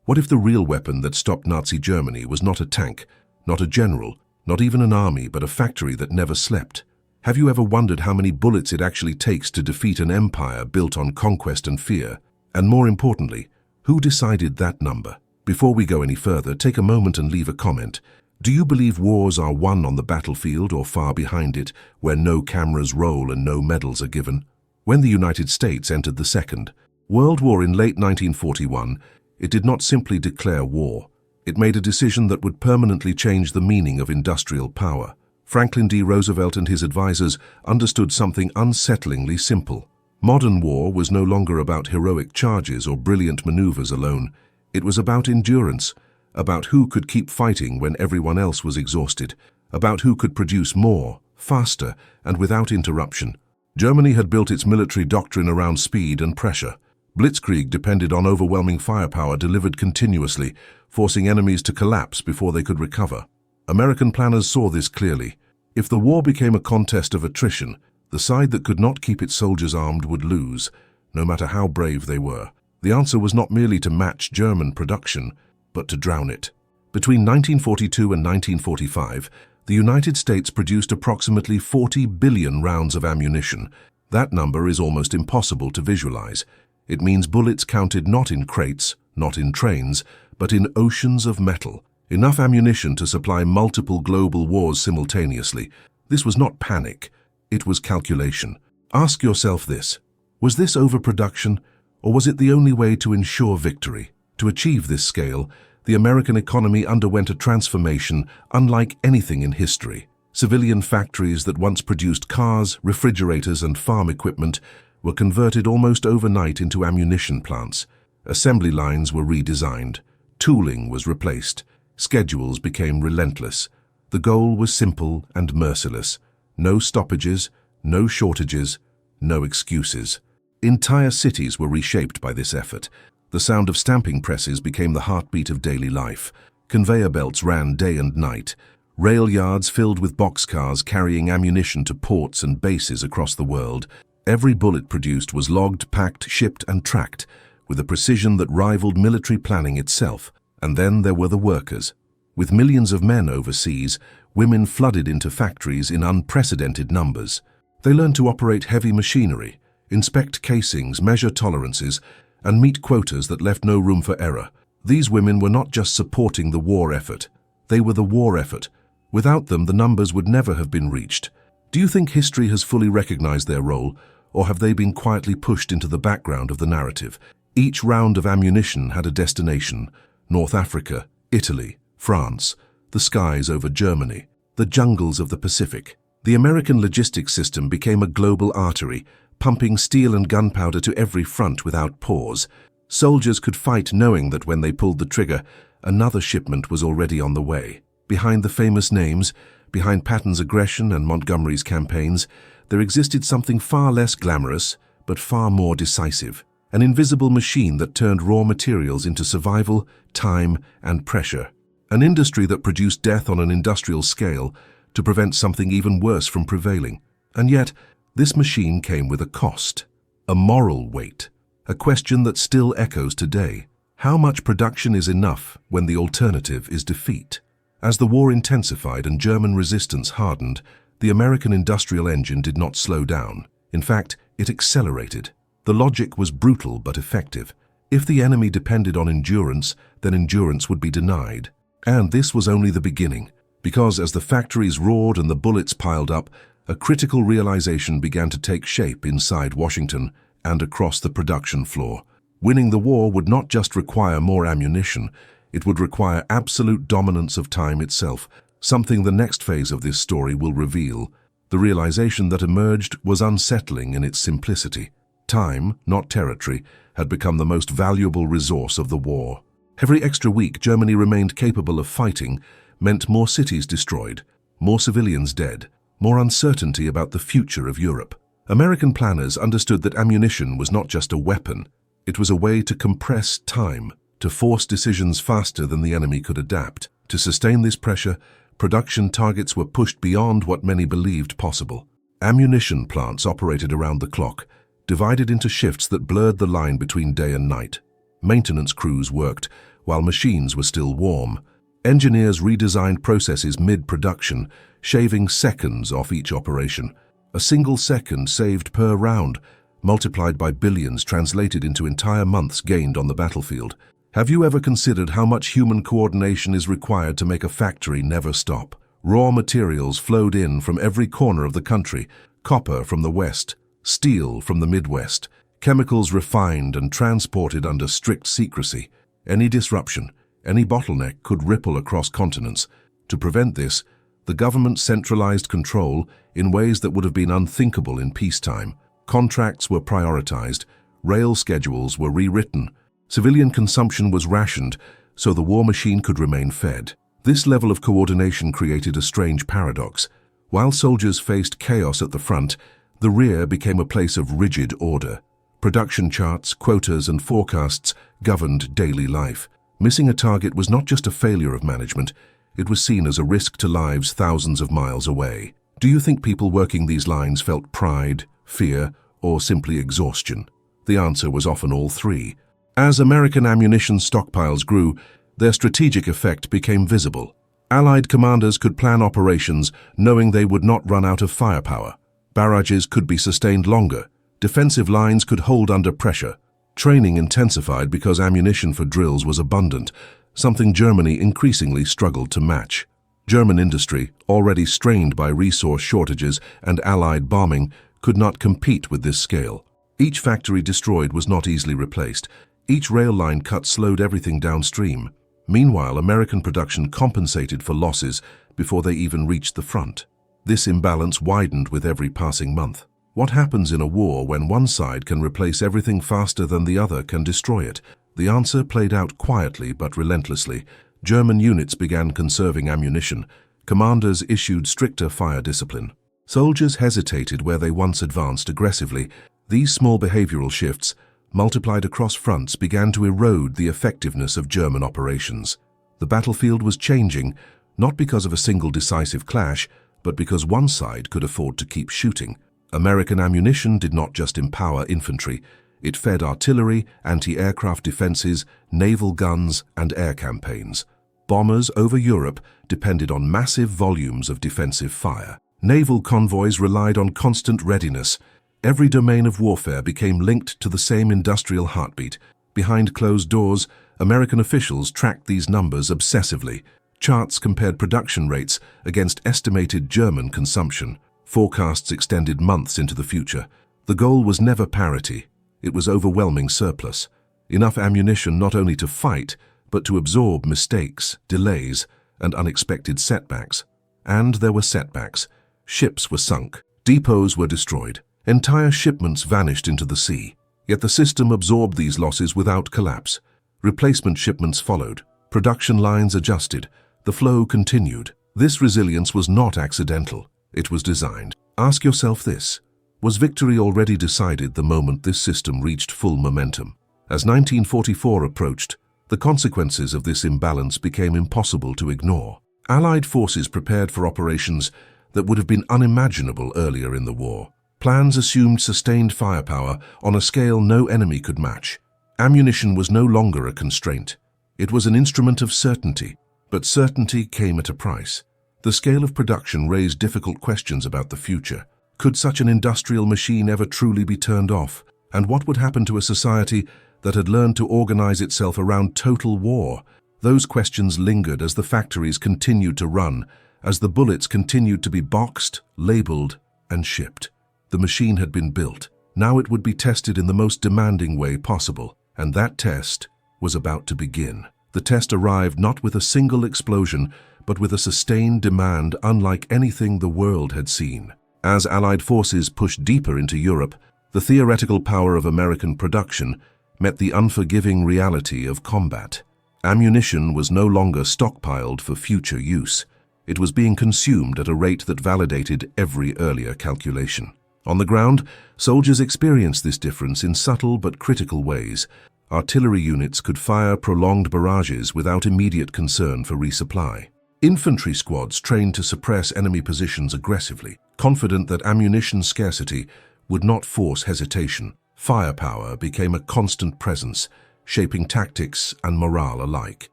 What if the real weapon that stopped Nazi Germany was not a tank, not a general, not even an army, but a factory that never slept? Have you ever wondered how many bullets it actually takes to defeat an empire built on conquest and fear? And more importantly, who decided that number? Before we go any further, take a moment and leave a comment. Do you believe wars are won on the battlefield or far behind it, where no cameras roll and no medals are given? When the United States entered the Second World War in late 1941, it did not simply declare war. It made a decision that would permanently change the meaning of industrial power. Franklin D. Roosevelt and his advisors understood something unsettlingly simple. Modern war was no longer about heroic charges or brilliant maneuvers alone. It was about endurance, about who could keep fighting when everyone else was exhausted, about who could produce more, faster, and without interruption. Germany had built its military doctrine around speed and pressure. Blitzkrieg depended on overwhelming firepower delivered continuously, forcing enemies to collapse before they could recover. American planners saw this clearly. If the war became a contest of attrition, the side that could not keep its soldiers armed would lose, no matter how brave they were. The answer was not merely to match German production, but to drown it. Between 1942 and 1945, the United States produced approximately 40 billion rounds of ammunition. That number is almost impossible to visualize. It means bullets counted not in crates, not in trains, but in oceans of metal. Enough ammunition to supply multiple global wars simultaneously. This was not panic, it was calculation. Ask yourself this: was this overproduction, or was it the only way to ensure victory? To achieve this scale, the American economy underwent a transformation unlike anything in history. Civilian factories that once produced cars, refrigerators, and farm equipment were converted almost overnight into ammunition plants. Assembly lines were redesigned. Tooling was replaced. Schedules became relentless. The goal was simple and merciless. No stoppages, no shortages, no excuses. Entire cities were reshaped by this effort. The sound of stamping presses became the heartbeat of daily life. Conveyor belts ran day and night. Rail yards filled with boxcars carrying ammunition to ports and bases across the world. Every bullet produced was logged, packed, shipped, and tracked, with a precision that rivaled military planning itself. And then there were the workers. With millions of men overseas, women flooded into factories in unprecedented numbers. They learned to operate heavy machinery, inspect casings, measure tolerances, and meet quotas that left no room for error. These women were not just supporting the war effort. They were the war effort. Without them, the numbers would never have been reached. Do you think history has fully recognized their role, or have they been quietly pushed into the background of the narrative? Each round of ammunition had a destination: North Africa, Italy, France, the skies over Germany, the jungles of the Pacific. The American logistics system became a global artery, pumping steel and gunpowder to every front without pause. Soldiers could fight knowing that when they pulled the trigger, another shipment was already on the way. Behind the famous names, behind Patton's aggression and Montgomery's campaigns, there existed something far less glamorous, but far more decisive. An invisible machine that turned raw materials into survival, time, and pressure. An industry that produced death on an industrial scale to prevent something even worse from prevailing. And yet, this machine came with a cost, a moral weight, a question that still echoes today. How much production is enough when the alternative is defeat? As the war intensified and German resistance hardened, the American industrial engine did not slow down. In fact, it accelerated. The logic was brutal but effective. If the enemy depended on endurance, then endurance would be denied. And this was only the beginning, because as the factories roared and the bullets piled up, a critical realization began to take shape inside Washington and across the production floor. Winning the war would not just require more ammunition, it would require absolute dominance of time itself, something the next phase of this story will reveal. The realization that emerged was unsettling in its simplicity. Time, not territory, had become the most valuable resource of the war. Every extra week Germany remained capable of fighting meant more cities destroyed, more civilians dead, more uncertainty about the future of Europe. American planners understood that ammunition was not just a weapon, it was a way to compress time, to force decisions faster than the enemy could adapt. To sustain this pressure, production targets were pushed beyond what many believed possible. Ammunition plants operated around the clock, divided into shifts that blurred the line between day and night. Maintenance crews worked while machines were still warm. Engineers redesigned processes mid-production, shaving seconds off each operation. A single second saved per round, multiplied by billions, translated into entire months gained on the battlefield. Have you ever considered how much human coordination is required to make a factory never stop? Raw materials flowed in from every corner of the country, copper from the west, steel from the Midwest, chemicals refined and transported under strict secrecy. Any disruption, any bottleneck could ripple across continents. To prevent this, the government centralized control in ways that would have been unthinkable in peacetime. Contracts were prioritized, rail schedules were rewritten, civilian consumption was rationed so the war machine could remain fed. This level of coordination created a strange paradox. While soldiers faced chaos at the front, the rear became a place of rigid order. Production charts, quotas, and forecasts governed daily life. Missing a target was not just a failure of management, it was seen as a risk to lives thousands of miles away. Do you think people working these lines felt pride, fear, or simply exhaustion? The answer was often all three. As American ammunition stockpiles grew, their strategic effect became visible. Allied commanders could plan operations knowing they would not run out of firepower. Barrages could be sustained longer. Defensive lines could hold under pressure. Training intensified because ammunition for drills was abundant, something Germany increasingly struggled to match. German industry, already strained by resource shortages and Allied bombing, could not compete with this scale. Each factory destroyed was not easily replaced. Each rail line cut slowed everything downstream. Meanwhile, American production compensated for losses before they even reached the front. This imbalance widened with every passing month. What happens in a war when one side can replace everything faster than the other can destroy it? The answer played out quietly but relentlessly. German units began conserving ammunition. Commanders issued stricter fire discipline. Soldiers hesitated where they once advanced aggressively. These small behavioral shifts, multiplied across fronts, began to erode the effectiveness of German operations. The battlefield was changing, not because of a single decisive clash, but because one side could afford to keep shooting. American ammunition did not just empower infantry. It fed artillery, anti-aircraft defenses, naval guns, and air campaigns. Bombers over Europe depended on massive volumes of defensive fire. Naval convoys relied on constant readiness. Every domain of warfare became linked to the same industrial heartbeat. Behind closed doors, American officials tracked these numbers obsessively. Charts compared production rates against estimated German consumption. Forecasts extended months into the future. The goal was never parity. It was overwhelming surplus. Enough ammunition not only to fight, but to absorb mistakes, delays, and unexpected setbacks. And there were setbacks. Ships were sunk. Depots were destroyed. Entire shipments vanished into the sea. Yet the system absorbed these losses without collapse. Replacement shipments followed. Production lines adjusted. The flow continued. This resilience was not accidental. It was designed. Ask yourself this: was victory already decided the moment this system reached full momentum? As 1944 approached, the consequences of this imbalance became impossible to ignore. Allied forces prepared for operations that would have been unimaginable earlier in the war. Plans assumed sustained firepower on a scale no enemy could match. Ammunition was no longer a constraint. It was an instrument of certainty, but certainty came at a price. The scale of production raised difficult questions about the future. Could such an industrial machine ever truly be turned off? And what would happen to a society that had learned to organize itself around total war? Those questions lingered as the factories continued to run, as the bullets continued to be boxed, labeled, and shipped. The machine had been built. Now it would be tested in the most demanding way possible, and that test was about to begin. The test arrived not with a single explosion, but with a sustained demand unlike anything the world had seen. As Allied forces pushed deeper into Europe, the theoretical power of American production met the unforgiving reality of combat. Ammunition was no longer stockpiled for future use. It was being consumed at a rate that validated every earlier calculation. On the ground, soldiers experienced this difference in subtle but critical ways. Artillery units could fire prolonged barrages without immediate concern for resupply. Infantry squads trained to suppress enemy positions aggressively, confident that ammunition scarcity would not force hesitation. Firepower became a constant presence, shaping tactics and morale alike.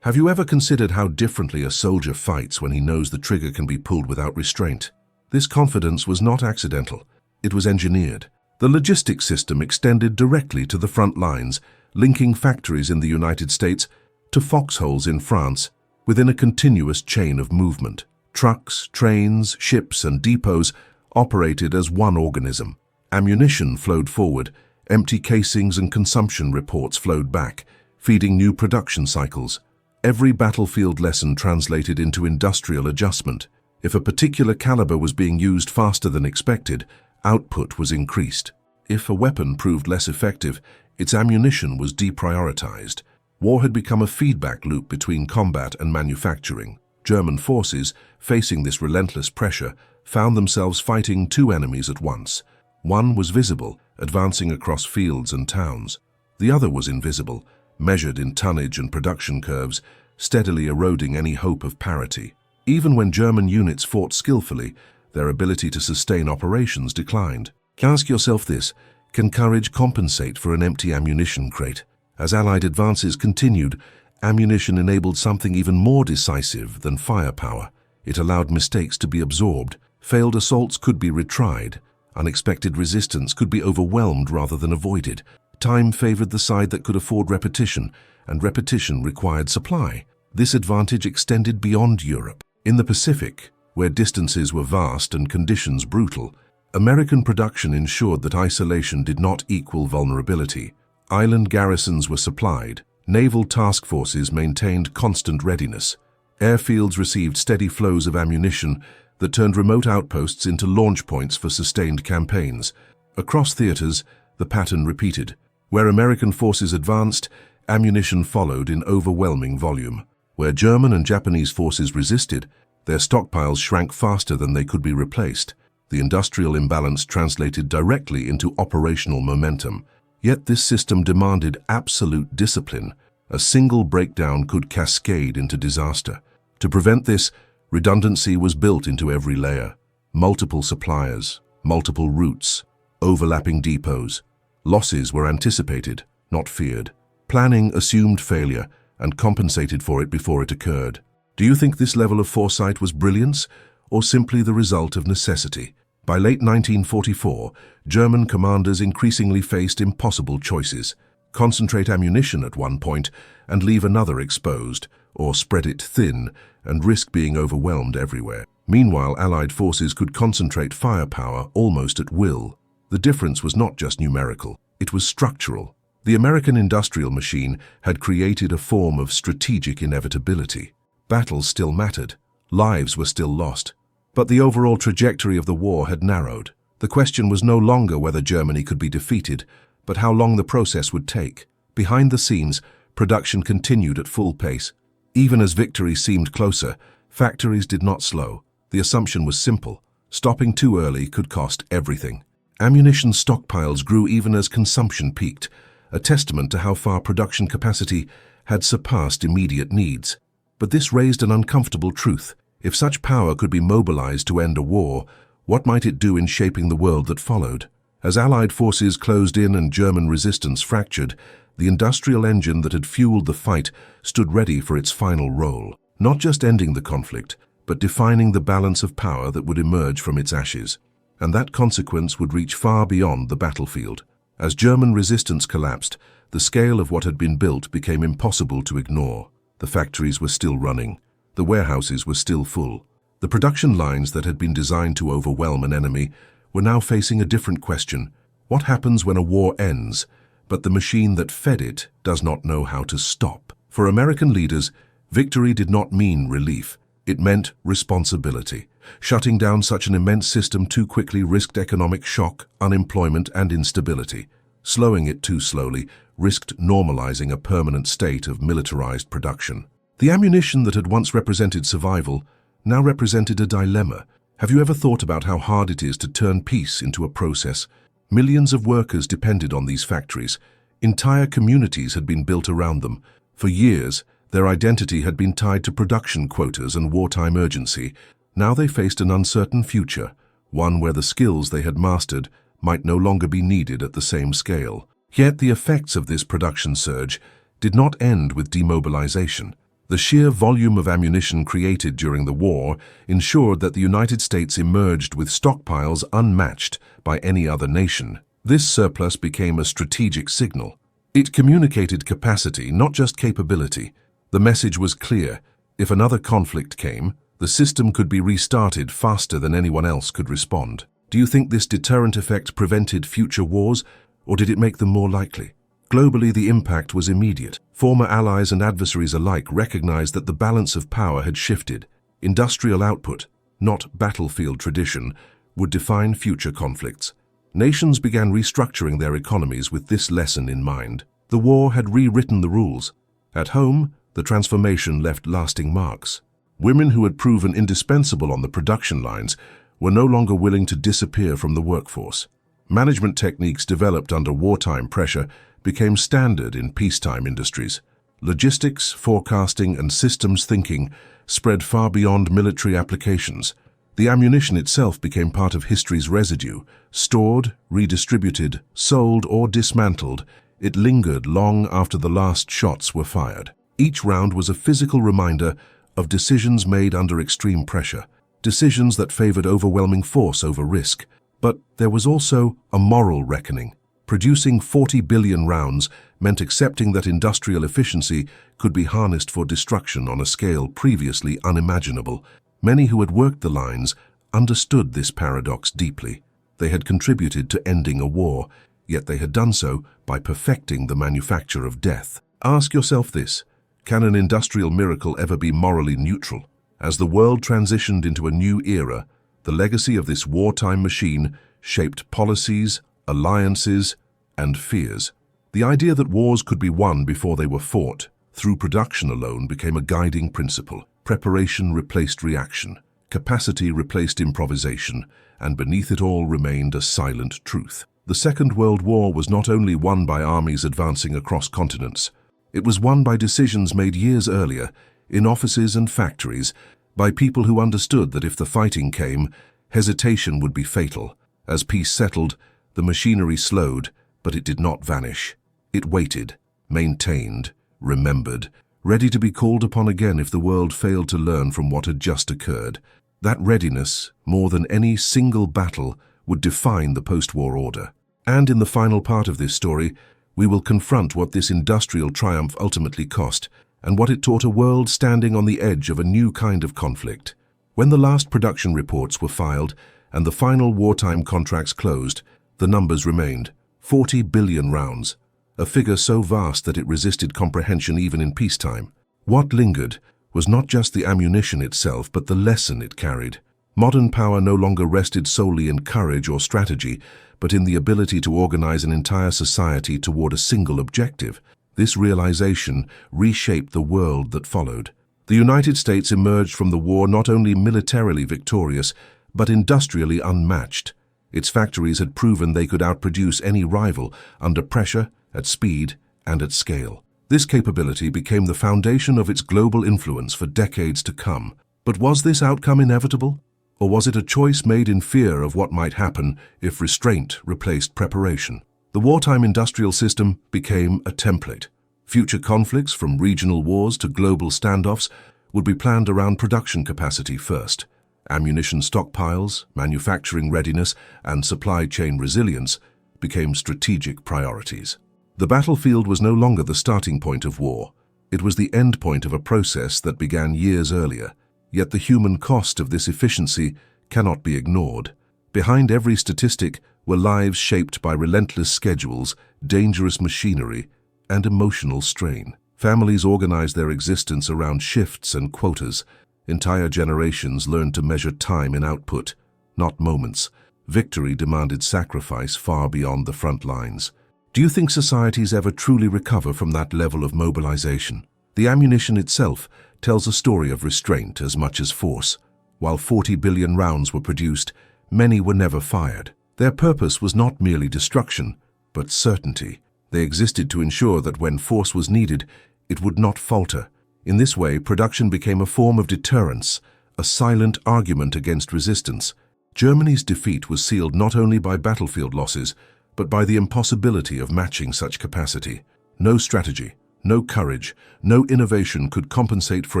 Have you ever considered how differently a soldier fights when he knows the trigger can be pulled without restraint? This confidence was not accidental. It was engineered. The logistics system extended directly to the front lines, linking factories in the United States to foxholes in France within a continuous chain of movement. Trucks, trains, ships, and depots operated as one organism. Ammunition flowed forward, empty casings and consumption reports flowed back, feeding new production cycles. Every battlefield lesson translated into industrial adjustment. If a particular caliber was being used faster than expected, output was increased. If a weapon proved less effective, its ammunition was deprioritized. War had become a feedback loop between combat and manufacturing. German forces, facing this relentless pressure, found themselves fighting two enemies at once. One was visible, advancing across fields and towns. The other was invisible, measured in tonnage and production curves, steadily eroding any hope of parity. Even when German units fought skillfully, their ability to sustain operations declined. Ask yourself this: can courage compensate for an empty ammunition crate? As Allied advances continued, ammunition enabled something even more decisive than firepower. It allowed mistakes to be absorbed. Failed assaults could be retried. Unexpected resistance could be overwhelmed rather than avoided. Time favored the side that could afford repetition, and repetition required supply. This advantage extended beyond Europe. In the Pacific, where distances were vast and conditions brutal, American production ensured that isolation did not equal vulnerability. Island garrisons were supplied. Naval task forces maintained constant readiness. Airfields received steady flows of ammunition that turned remote outposts into launch points for sustained campaigns. Across theaters, the pattern repeated. Where American forces advanced, ammunition followed in overwhelming volume. Where German and Japanese forces resisted, their stockpiles shrank faster than they could be replaced. The industrial imbalance translated directly into operational momentum. Yet this system demanded absolute discipline. A single breakdown could cascade into disaster. To prevent this, redundancy was built into every layer. Multiple suppliers, multiple routes, overlapping depots. Losses were anticipated, not feared. Planning assumed failure and compensated for it before it occurred. Do you think this level of foresight was brilliance, or simply the result of necessity? By late 1944, German commanders increasingly faced impossible choices: concentrate ammunition at one point and leave another exposed, or spread it thin and risk being overwhelmed everywhere. Meanwhile, Allied forces could concentrate firepower almost at will. The difference was not just numerical, it was structural. The American industrial machine had created a form of strategic inevitability. Battles still mattered, lives were still lost. But the overall trajectory of the war had narrowed. The question was no longer whether Germany could be defeated, but how long the process would take. Behind the scenes, production continued at full pace. Even as victory seemed closer, factories did not slow. The assumption was simple: stopping too early could cost everything. Ammunition stockpiles grew even as consumption peaked, a testament to how far production capacity had surpassed immediate needs. But this raised an uncomfortable truth. If such power could be mobilized to end a war, what might it do in shaping the world that followed? As Allied forces closed in and German resistance fractured, the industrial engine that had fueled the fight stood ready for its final role, not just ending the conflict, but defining the balance of power that would emerge from its ashes. And that consequence would reach far beyond the battlefield. As German resistance collapsed, the scale of what had been built became impossible to ignore. The factories were still running. The warehouses were still full. The production lines that had been designed to overwhelm an enemy were now facing a different question. What happens when a war ends, but the machine that fed it does not know how to stop? For American leaders, victory did not mean relief. It meant responsibility. Shutting down such an immense system too quickly risked economic shock, unemployment, and instability. Slowing it too slowly risked normalizing a permanent state of militarized production. The ammunition that had once represented survival now represented a dilemma. Have you ever thought about how hard it is to turn peace into a process? Millions of workers depended on these factories. Entire communities had been built around them. For years, their identity had been tied to production quotas and wartime urgency. Now they faced an uncertain future, one where the skills they had mastered might no longer be needed at the same scale. Yet the effects of this production surge did not end with demobilization. The sheer volume of ammunition created during the war ensured that the United States emerged with stockpiles unmatched by any other nation. This surplus became a strategic signal. It communicated capacity, not just capability. The message was clear. If another conflict came, the system could be restarted faster than anyone else could respond. Do you think this deterrent effect prevented future wars, or did it make them more likely? Globally, the impact was immediate. Former allies and adversaries alike recognized that the balance of power had shifted. Industrial output, not battlefield tradition, would define future conflicts. Nations began restructuring their economies with this lesson in mind. The war had rewritten the rules. At home, the transformation left lasting marks. Women who had proven indispensable on the production lines were no longer willing to disappear from the workforce. Management techniques developed under wartime pressure became standard in peacetime industries. Logistics, forecasting, and systems thinking spread far beyond military applications. The ammunition itself became part of history's residue. Stored, redistributed, sold, or dismantled, it lingered long after the last shots were fired. Each round was a physical reminder of decisions made under extreme pressure, decisions that favored overwhelming force over risk. But there was also a moral reckoning. Producing 40 billion rounds meant accepting that industrial efficiency could be harnessed for destruction on a scale previously unimaginable. Many who had worked the lines understood this paradox deeply. They had contributed to ending a war, yet they had done so by perfecting the manufacture of death. Ask yourself this: can an industrial miracle ever be morally neutral? As the world transitioned into a new era, the legacy of this wartime machine shaped policies, alliances, and fears. The idea that wars could be won before they were fought through production alone became a guiding principle. Preparation replaced reaction, capacity replaced improvisation, and beneath it all remained a silent truth. The Second World War was not only won by armies advancing across continents. It was won by decisions made years earlier, in offices and factories, by people who understood that if the fighting came, hesitation would be fatal. As peace settled, the machinery slowed, but it did not vanish. It waited, maintained, remembered, ready to be called upon again if the world failed to learn from what had just occurred. That readiness, more than any single battle, would define the post-war order. And in the final part of this story, we will confront what this industrial triumph ultimately cost, and what it taught a world standing on the edge of a new kind of conflict. When the last production reports were filed and the final wartime contracts closed, the numbers remained: 40 billion rounds, a figure so vast that it resisted comprehension even in peacetime. What lingered was not just the ammunition itself, but the lesson it carried. Modern power no longer rested solely in courage or strategy, but in the ability to organize an entire society toward a single objective. This realization reshaped the world that followed. The United States emerged from the war not only militarily victorious, but industrially unmatched. Its factories had proven they could outproduce any rival under pressure, at speed, and at scale. This capability became the foundation of its global influence for decades to come. But was this outcome inevitable? Or was it a choice made in fear of what might happen if restraint replaced preparation? The wartime industrial system became a template. Future conflicts, from regional wars to global standoffs, would be planned around production capacity first. Ammunition stockpiles, manufacturing readiness, and supply chain resilience became strategic priorities. The battlefield was no longer the starting point of war. It was the end point of a process that began years earlier. Yet the human cost of this efficiency cannot be ignored. Behind every statistic were lives shaped by relentless schedules, dangerous machinery, and emotional strain. Families organized their existence around shifts and quotas. Entire generations learned to measure time in output, not moments. Victory demanded sacrifice far beyond the front lines. Do you think societies ever truly recover from that level of mobilization? The ammunition itself tells a story of restraint as much as force. While 40 billion rounds were produced, many were never fired. Their purpose was not merely destruction, but certainty. They existed to ensure that when force was needed, it would not falter. In this way, production became a form of deterrence, a silent argument against resistance. Germany's defeat was sealed not only by battlefield losses, but by the impossibility of matching such capacity. No strategy, no courage, no innovation could compensate for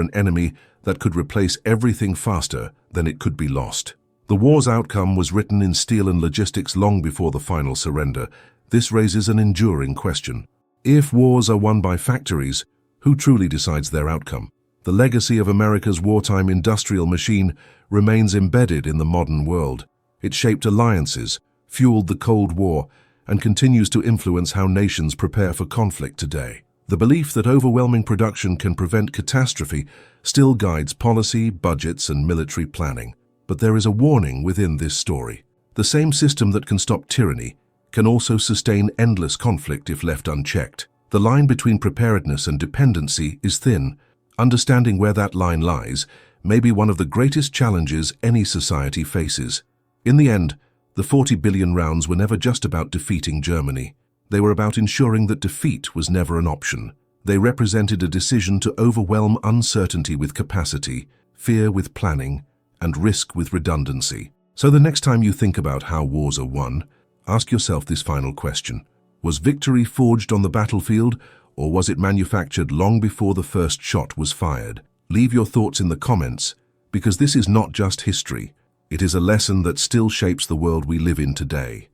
an enemy that could replace everything faster than it could be lost. The war's outcome was written in steel and logistics long before the final surrender. This raises an enduring question. If wars are won by factories, who truly decides their outcome? The legacy of America's wartime industrial machine remains embedded in the modern world. It shaped alliances, fueled the Cold War, and continues to influence how nations prepare for conflict today. The belief that overwhelming production can prevent catastrophe still guides policy, budgets, and military planning. But there is a warning within this story. The same system that can stop tyranny can also sustain endless conflict if left unchecked. The line between preparedness and dependency is thin. Understanding where that line lies may be one of the greatest challenges any society faces. In the end, the 40 billion rounds were never just about defeating Germany. They were about ensuring that defeat was never an option. They represented a decision to overwhelm uncertainty with capacity, fear with planning, and risk with redundancy. So the next time you think about how wars are won, ask yourself this final question. Was victory forged on the battlefield, or was it manufactured long before the first shot was fired? Leave your thoughts in the comments, because this is not just history. It is a lesson that still shapes the world we live in today.